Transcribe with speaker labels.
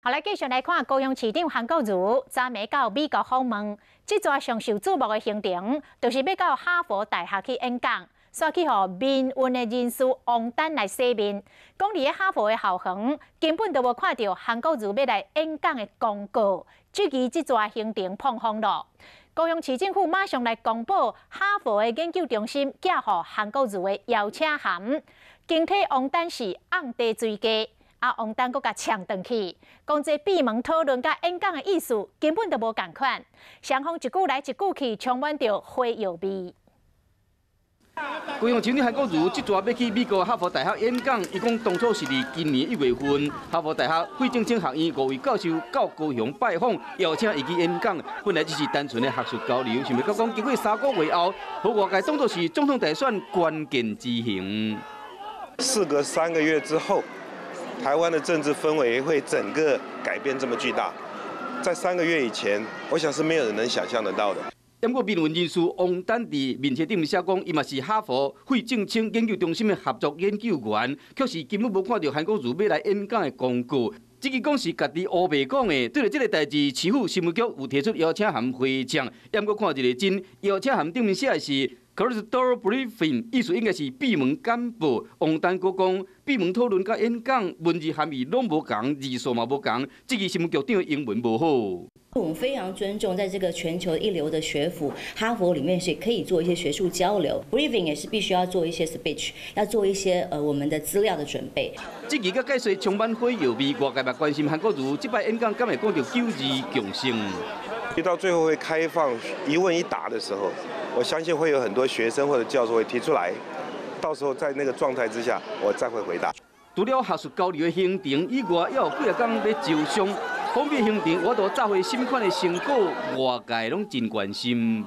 Speaker 1: 好，来继续来看高雄市长韩国瑜昨暝到美国访问，这桩上受注目的行程，就是要到哈佛大学去演讲，煞去互民运的人士王丹来洗面，讲伫哈佛的校园根本都无看到韩国瑜要来演讲的公告，质疑这桩行程碰风了。高雄市政府马上来公布哈佛的研究中心寄予韩国瑜的邀请函，经替王丹是按地追加。王丹阁甲呛转去，讲这闭门讨论甲演讲的意思根本就无共款，双方一句来一句去，充满着火药味。
Speaker 2: 高雄市长韩国瑜这次要去美国哈佛大学演讲，伊讲当初是伫今年1月份，哈佛大学费正清学院5位教授到高雄拜访，邀请伊去演讲。本来只是单纯的学术交流，想袂到讲经过3个月后，和外界当作是总统大选关键之行。
Speaker 3: 事隔3个月之后。 台湾的政治氛围会整个改变这么巨大，在3个月以前，我想是没有人能想象得到的。
Speaker 2: 不过，民运人士王丹伫面册顶写讲，伊嘛是哈佛费正清研究中心的合作研究员，却是根本无看到韩国瑜要来演讲的公告。这个讲是家己乌白讲的。对了，这个代志，市府新闻局有提出邀请函回呛，不过看一个真邀请函顶面写的是。 Closed door briefing， 意思应该是闭门简报。王丹阁讲，闭门讨论甲演讲文字含义拢无同，字数嘛无同。这个新闻局长的英文无好。
Speaker 4: 我们非常尊重，在这个全球一流的学府哈佛里面，是可以做一些学术交流。Briefing 也是必须要做一些 speech， 要做一些我们的资料的准备。
Speaker 2: 这个甲解说充满火药味，外界嘛关心韩国瑜这摆演讲敢会讲到9字共生。
Speaker 3: 到最后会开放一问一答的时候。 我相信会有很多学生或者教授会提出来，到时候在那个状态之下，我再会回答。
Speaker 2: 除了学术交流的行程以外，还有几个天要招商，方面行程我都找回新款的成果，外界拢真关心。